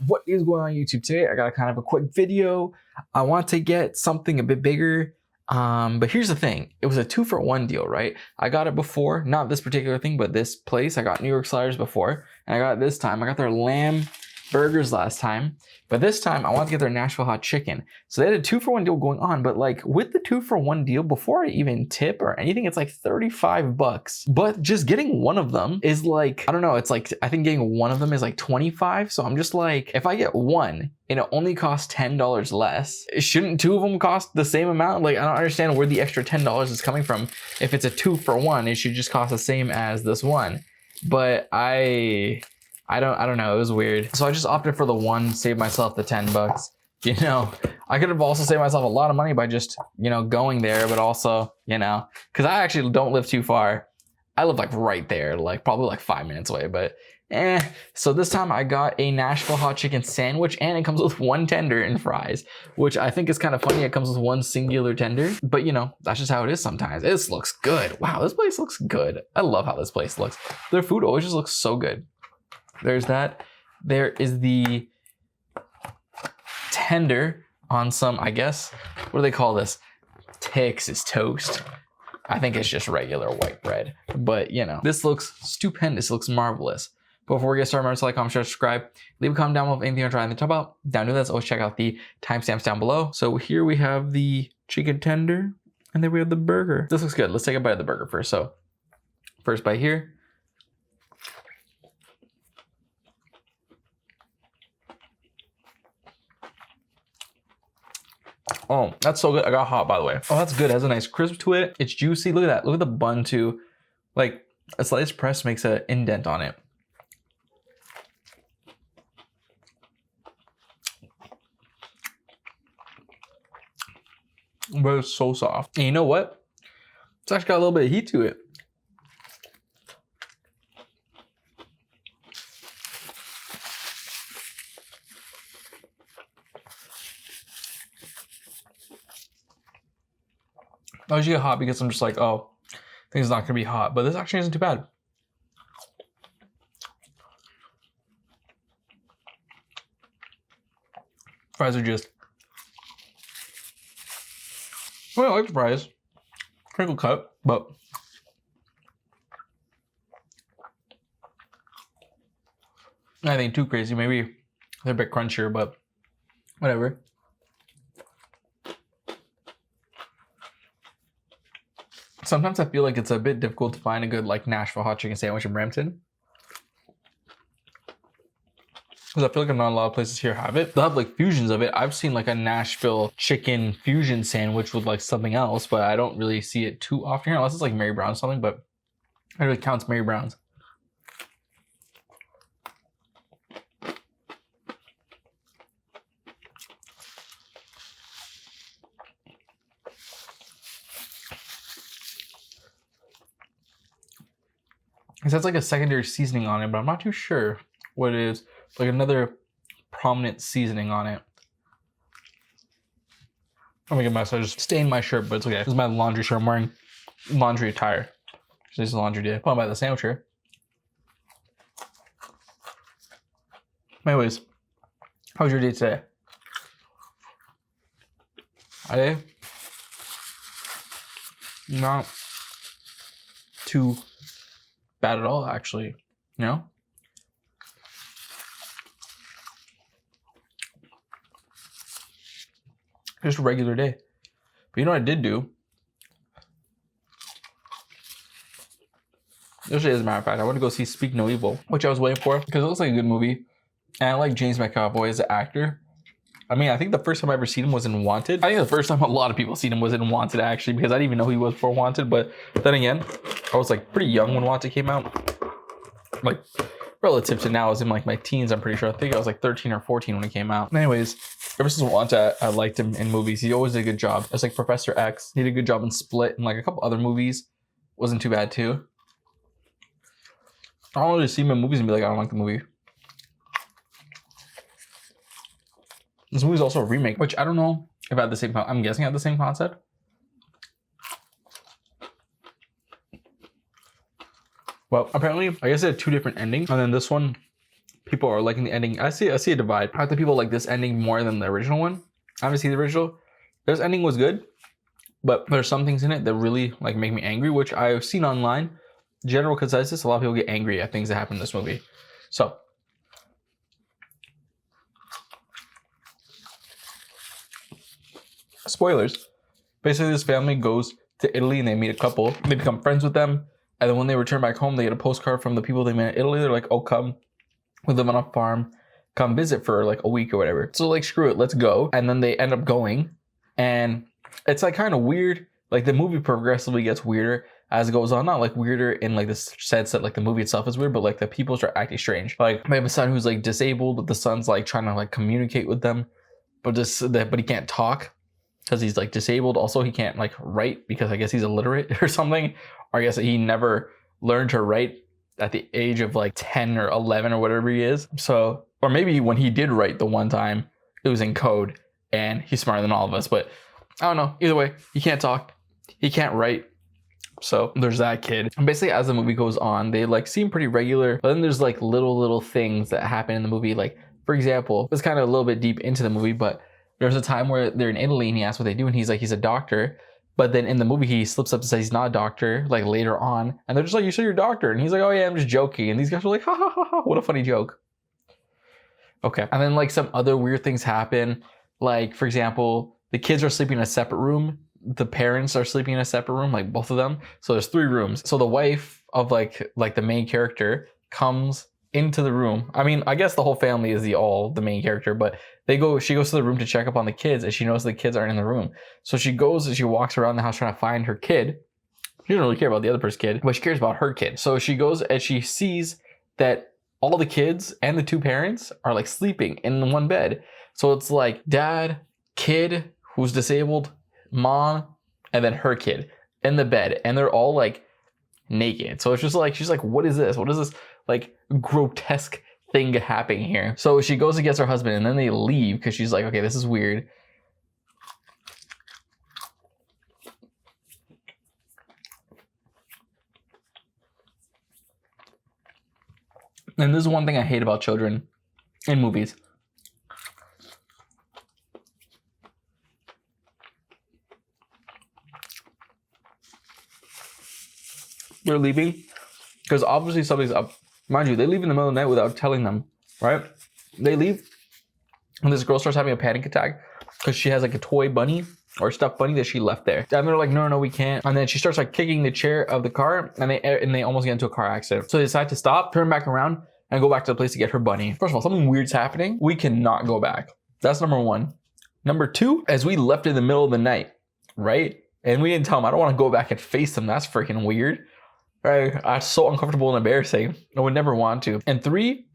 What is going on YouTube today? I got a kind of a quick video. I want to get something a bit bigger. But here's the thing. It was a 2-for-1 deal, right? I got it before, not this particular thing, but this place. I got New York Sliders before, and I got it this time. I got their lamb burgers last time, but this time I want to get their Nashville hot chicken. So they had a 2-for-1 deal going on, but like with the 2-for-1 deal, before I even tip or anything, it's like 35 bucks. But just getting one of them is like, I don't know, it's like, I think getting one of them is like 25. So I'm just like, if I get one and it only costs $10 less, shouldn't two of them cost the same amount? Like, I don't understand where the extra $10 is coming from. If it's a 2-for-1, it should just cost the same as this one. But I don't know, it was weird. So I just opted for the one, saved myself the 10 bucks. You know, I could have also saved myself a lot of money by just, you know, going there, but also, you know, because I actually don't live too far. I live like right there, like probably like 5 minutes away, but So this time I got a Nashville hot chicken sandwich, and it comes with one tender and fries, which I think is kind of funny. It comes with one singular tender, but you know, that's just how it is sometimes. This looks good. Wow, this place looks good. I love how this place looks. Their food always just looks so good. There's that. There is the tender on some, I guess, what do they call this? Texas toast. I think it's just regular white bread, but you know, this looks stupendous. It looks marvelous. Before we get started, remember to like, comment, share, subscribe, leave a comment down below if anything you're trying to talk about. Down to that, always check out the timestamps down below. So here we have the chicken tender, and then we have the burger. This looks good. Let's take a bite of the burger first. So first bite here. Oh, that's so good. I got hot, by the way. Oh, that's good. It has a nice crisp to it. It's juicy. Look at that. Look at the bun too. Like a sliced press makes an indent on it. But it's so soft. And you know what? It's actually got a little bit of heat to it. I usually get hot because I'm just like, oh, I think it's not gonna be hot, but this actually isn't too bad. Fries are just, well, I like the fries. Crinkle cut, but nothing too crazy. Maybe they're a bit crunchier, but whatever. Sometimes I feel like it's a bit difficult to find a good like Nashville hot chicken sandwich in Brampton, because I feel like not a lot of places here have it. They'll have like fusions of it. I've seen like a Nashville chicken fusion sandwich with like something else, but I don't really see it too often here, unless it's like Mary Brown's something, but it really counts Mary Brown's. It says like a secondary seasoning on it, but I'm not too sure what it is. Like another prominent seasoning on it. I'm gonna get my, so I just stained my shirt, but it's okay. This is my laundry shirt. I'm wearing laundry attire. This is laundry day. Put on by the sandwich here. Anyways, how was your day today? My day? Not too bad at all, actually, you know? Just a regular day. But you know what I did do? Yesterday, as a matter of fact, I went to go see Speak No Evil, which I was waiting for because it looks like a good movie. And I like James McAvoy as an actor. I mean, I think the first time I ever seen him was in Wanted. I think the first time a lot of people seen him was in Wanted, actually, because I didn't even know who he was before Wanted. But then again, I was like pretty young when Wanted came out. Like relative to now, I was in like my teens, I'm pretty sure. I think I was like 13 or 14 when he came out. Anyways, ever since Wanted, I liked him in movies. He always did a good job. It's like Professor X. He did a good job in Split and like a couple other movies. Wasn't too bad too. I don't really see him in movies and be like, I don't like the movie. This movie's also a remake, which I don't know if at the same time, I'm guessing at the same concept. Well, apparently, I guess it had two different endings. And then this one people are liking the ending. I see a divide. I think people like this ending more than the original one. I haven't seen the original. This ending was good, but there's some things in it that really like make me angry, which I've seen online. General consensus, a lot of people get angry at things that happen in this movie. So spoilers. Basically, this family goes to Italy and they meet a couple. They become friends with them. And then when they return back home, they get a postcard from the people they met in Italy. They're like, oh, come. We live on a farm. Come visit for like a week or whatever. So like, screw it. Let's go. And then they end up going. And it's like kind of weird. Like the movie progressively gets weirder as it goes on. Not like weirder in like this sense that like the movie itself is weird, but like the people start acting strange. Like they have a son who's like disabled, but the son's like trying to like communicate with them. But he can't talk because he's like disabled. Also, he can't like write because I guess he's illiterate or something. Or I guess he never learned to write at the age of like 10 or 11 or whatever he is. So, or maybe when he did write the one time, it was in code and he's smarter than all of us. But I don't know. Either way, he can't talk. He can't write. So there's that kid. And basically, as the movie goes on, they like seem pretty regular. But then there's like little things that happen in the movie. Like, for example, it's kind of a little bit deep into the movie, but there's a time where they're in Italy and he asks what they do. And he's like, he's a doctor. But then in the movie, he slips up to say he's not a doctor, like later on. And they're just like, you said you're a doctor. And he's like, oh yeah, I'm just joking. And these guys are like, ha ha ha ha, what a funny joke. Okay. And then like some other weird things happen. Like, for example, the kids are sleeping in a separate room. The parents are sleeping in a separate room, like both of them. So there's 3 rooms. So the wife of like the main character comes into the room. I mean, I guess the whole family is the main character, but she goes to the room to check up on the kids and she knows the kids aren't in the room. So she goes and she walks around the house trying to find her kid. She doesn't really care about the other person's kid, but she cares about her kid. So she goes and she sees that all the kids and the 2 parents are like sleeping in one bed. So it's like dad, kid who's disabled, mom, and then her kid in the bed. And they're all like naked. So it's just like, she's like, what is this? What is this like grotesque thing happening here? So she goes and gets her husband and then they leave because she's like, okay, this is weird. And this is one thing I hate about children in movies. They're leaving because obviously something's up. Mind you, they leave in the middle of the night without telling them, right? They leave and this girl starts having a panic attack because she has like a toy bunny or stuffed bunny that she left there. And they're like, no, we can't. And then she starts like kicking the chair of the car and they almost get into a car accident. So they decide to stop, turn back around and go back to the place to get her bunny. First of all, something weird's happening. We cannot go back. That's number 1. Number 2, as we left in the middle of the night, right? And we didn't tell them, I don't want to go back and face them. That's freaking weird. Right? That's so uncomfortable and embarrassing. I would never want to. And 3,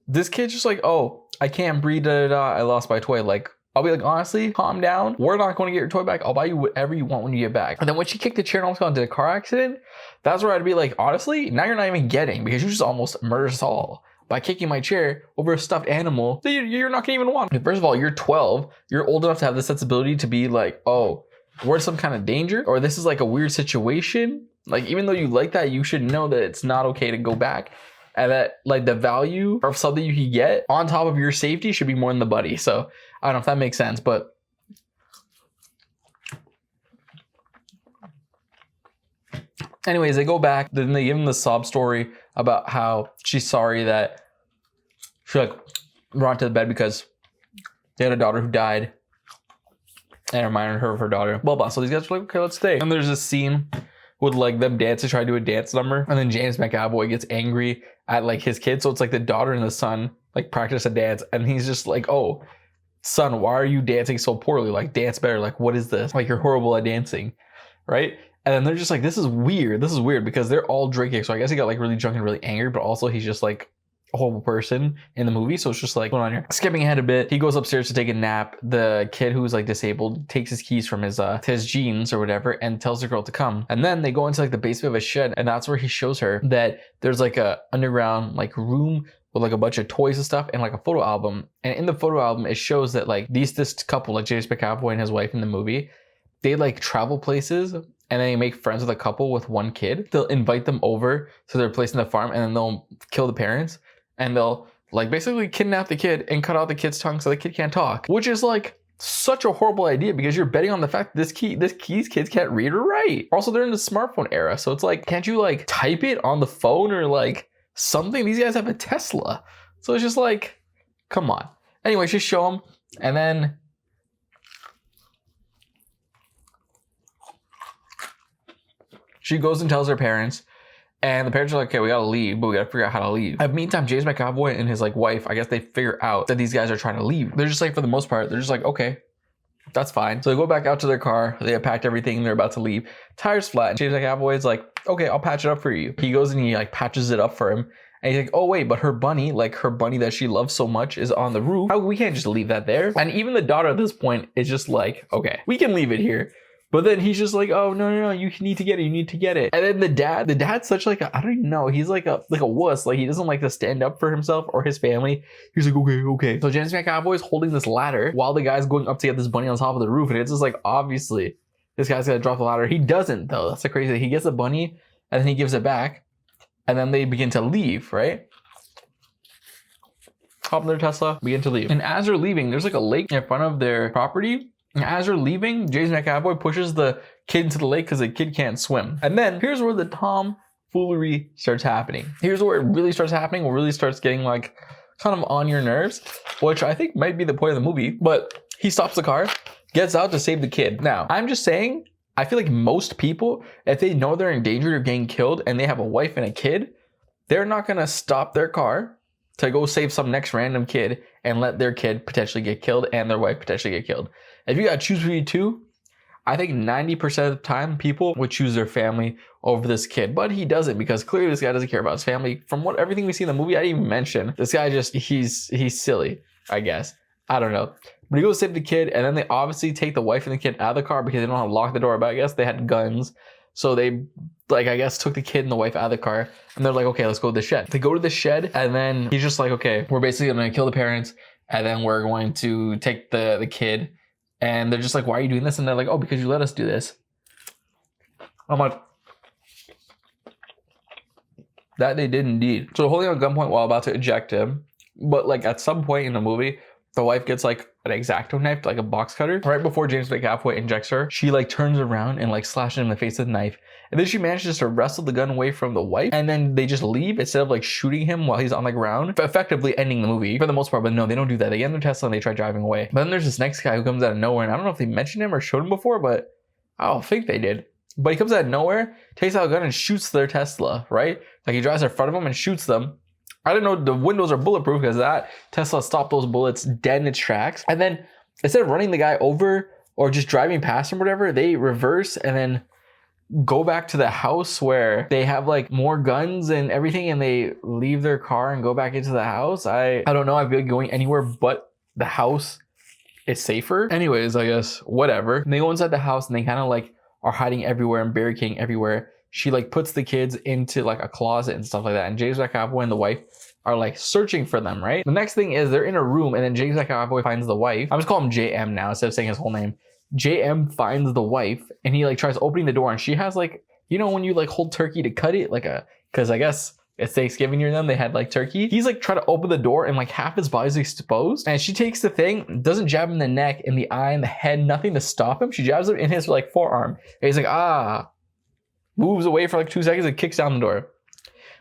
this kid's just like, oh, I can't breathe, I lost my toy. Like, I'll be like, honestly, calm down. We're not going to get your toy back. I'll buy you whatever you want when you get back. And then when she kicked the chair and almost got into a car accident, that's where I'd be like, honestly, now you're not even getting because you just almost murdered us all by kicking my chair over a stuffed animal that you're not going to even want. First of all, you're 12. You're old enough to have the sensibility to be like, oh, we're in some kind of danger or this is like a weird situation. Like, even though you like that, you should know that it's not okay to go back and that like the value of something you can get on top of your safety should be more than the buddy. So I don't know if that makes sense, but anyways, they go back. Then they give him the sob story about how she's sorry that she like brought to the bed because they had a daughter who died and reminded her of her daughter, blah, blah. So these guys are like, okay, let's stay. And there's this scene with like them dancing, try to do a dance number. And then James McAvoy gets angry at like his kid. So it's like the daughter and the son like practice a dance. And he's just like, oh, son, why are you dancing so poorly? Like, dance better. Like, what is this? Like, you're horrible at dancing, right? And then they're just like, this is weird. This is weird because they're all drinking. So I guess he got like really drunk and really angry, but also he's just like a horrible person in the movie. So it's just like, going on here. Skipping ahead a bit, he goes upstairs to take a nap. The kid who's like disabled takes his keys from his jeans or whatever and tells the girl to come. And then they go into like the basement of a shed, and that's where he shows her that there's like a underground like room with like a bunch of toys and stuff and like a photo album. And in the photo album, it shows that like this couple, like James McAvoy and his wife in the movie, they like travel places and they make friends with a couple with one kid. They'll invite them over to their place in the farm and then they'll kill the parents and they'll like basically kidnap the kid and cut out the kid's tongue so the kid can't talk, which is like such a horrible idea because you're betting on the fact that these kids can't read or write. Also, they're in the smartphone era, so it's like, can't you like type it on the phone or like something? These guys have a Tesla, so it's just like, come on. Anyway, just show them, and then she goes and tells her parents, and the parents are like, okay, we gotta leave, but we gotta figure out how to leave. In the meantime, James McAvoy and his like wife, I guess they figure out that these guys are trying to leave. They're just like, for the most part, they're just like, okay, that's fine. So they go back out to their car. They have packed everything. They're about to leave. Tires flat. And James McAvoy is like, okay, I'll patch it up for you. He goes and he like patches it up for him. And he's like, oh wait, but her bunny, like her bunny that she loves so much, is on the roof. We can't just leave that there. And even the daughter at this point is just like, okay, we can leave it here. But then he's just like, oh no, you need to get it, you need to get it. And then the dad's such like I don't even know, he's like a wuss. Like he doesn't like to stand up for himself or his family. He's like, okay. So James McAvoy is holding this ladder while the guy's going up to get this bunny on top of the roof, and it's just like, obviously this guy's gonna drop the ladder. He doesn't though. That's the crazy thing. He gets the bunny and then he gives it back, and then they begin to leave, right? Hop in their Tesla, begin to leave. And as they're leaving, there's like a lake in front of their property. And as they're leaving, James McAvoy pushes the kid into the lake because the kid can't swim. And then here's where the tomfoolery starts happening. Here's where it really starts happening, where it really starts getting like kind of on your nerves, which I think might be the point of the movie. But he stops the car, gets out to save the kid. Now, I'm just saying, I feel like most people, if they know they're in danger of getting killed and they have a wife and a kid, they're not gonna stop their car to go save some next random kid and let their kid potentially get killed and their wife potentially get killed. If you gotta choose between two, I think 90% of the time people would choose their family over this kid. But he doesn't, because clearly this guy doesn't care about his family. From everything we see in the movie, I didn't even mention, this guy just, he's silly, I guess. I don't know. But he goes to save the kid, and then they obviously take the wife and the kid out of the car because they don't know how to lock the door. But I guess they had guns. So they, like, I guess took the kid and the wife out of the car. And they're like, okay, let's go to the shed. They go to the shed, and then he's just like, okay, we're basically gonna kill the parents, and then we're going to take the kid. And they're just like, why are you doing this? And they're like, oh, because you let us do this. I'm like, that they did indeed. So holding on gunpoint while about to eject him. But like at some point in the movie, the wife gets like an X-Acto knife, like a box cutter. Right before James McAvoy injects her, she like turns around and like slashes him in the face with a knife. And then she manages to wrestle the gun away from the wife. And then they just leave instead of like shooting him while he's on the ground, effectively ending the movie for the most part. But no, they don't do that. They get in their Tesla and they try driving away. But then there's this next guy who comes out of nowhere. And I don't know if they mentioned him or showed him before, but I don't think they did. But he comes out of nowhere, takes out a gun and shoots their Tesla, right? Like he drives in front of them and shoots them. I didn't know the windows are bulletproof because that Tesla stopped those bullets dead in its tracks. And then instead of running the guy over or just driving past him or whatever, they reverse and then go back to the house where they have like more guns and everything, and they leave their car and go back into the house. I don't know. I feel like going anywhere but the house is safer. Anyways, I guess whatever. And they go inside the house and they kind of like are hiding everywhere and barricading everywhere. She like puts the kids into like a closet and stuff like that. And James McAvoy and the wife are like searching for them, right? The next thing is they're in a room, and then James McAvoy finds the wife. I'm just calling him JM now instead of saying his whole name. JM finds the wife and he like tries opening the door, and she has like, you know when you like hold turkey to cut it, like because I guess it's Thanksgiving near them, they had like turkey. He's like trying to open the door and like half his body's exposed, and she takes the thing, doesn't jab him in the neck, in the eye, in the head, nothing to stop him. She jabs him in his like forearm, and he's like, moves away for like 2 seconds and kicks down the door.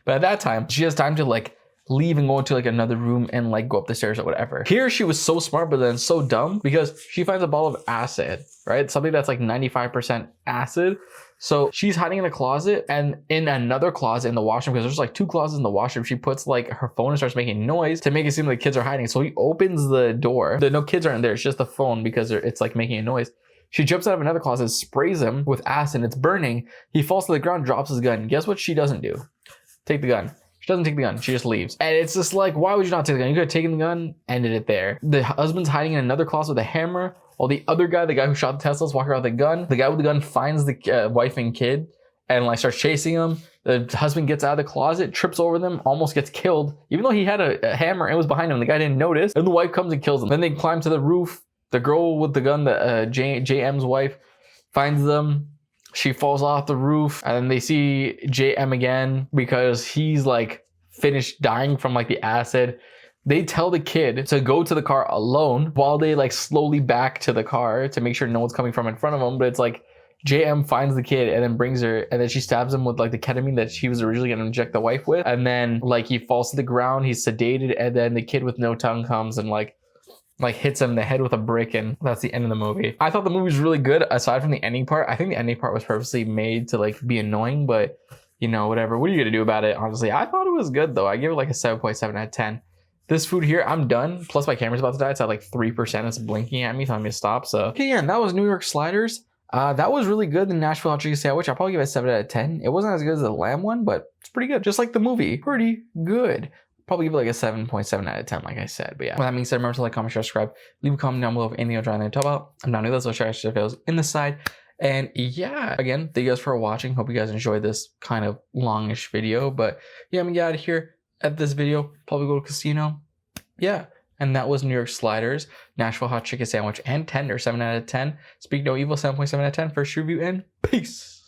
But at that time, she has time to like leave and go into like another room and like go up the stairs or whatever. Here she was so smart, but then so dumb, because she finds a ball of acid, right? Something that's like 95% acid. So she's hiding in a closet, and in another closet in the washroom, because there's like 2 closets in the washroom, she puts like her phone and starts making noise to make it seem like kids are hiding. So he opens the door. No kids aren't there. It's just the phone because it's like making a noise. She jumps out of another closet, sprays him with acid, and it's burning. He falls to the ground, drops his gun. Guess what she doesn't do? Take the gun. She doesn't take the gun. She just leaves. And it's just like, why would you not take the gun? You could have taken the gun, ended it there. The husband's hiding in another closet with a hammer, while the other guy, the guy who shot the Teslas, walking around with a gun. The guy with the gun finds the wife and kid and like starts chasing them. The husband gets out of the closet, trips over them, almost gets killed, even though he had a hammer and was behind him. The guy didn't notice. And the wife comes and kills him. Then they climb to the roof. The girl with the gun, the JM's wife, finds them. She falls off the roof, and then they see JM again because he's like finished dying from like the acid. They tell the kid to go to the car alone while they like slowly back to the car to make sure no one's coming from in front of them. But it's like JM finds the kid and then brings her, and then she stabs him with like the ketamine that she was originally going to inject the wife with. And then like he falls to the ground, he's sedated, and then the kid with no tongue comes and like hits him in the head with a brick, and that's the end of the movie. I thought the movie was really good aside from the ending part. I think the ending part was purposely made to like be annoying, but you know, whatever. What are you going to do about it? Honestly, I thought it was good though. I give it like a 7.7 out of 10. This food here, I'm done. Plus my camera's about to die. It's at like 3%. It's blinking at me, telling me to stop. So okay, yeah, and that was New York Sliders. That was really good. The Nashville hot chicken sandwich, I'll probably give it a 7 out of 10. It wasn't as good as the lamb one, but it's pretty good. Just like the movie, pretty good. Probably give it like a 7.7 out of 10, like I said. But yeah, with that being said, remember to like, comment, share, subscribe, leave a comment down below if anything you're trying to talk about. I'm down to this. I'll share videos in the side. And yeah, again, thank you guys for watching. Hope you guys enjoyed this kind of longish video. But yeah, I'm gonna get out of here at this video. Probably go to casino. Yeah. And that was New York Sliders, Nashville hot chicken sandwich, and tender, 7 out of 10. Speak no evil, 7.7 out of 10. First review, and peace.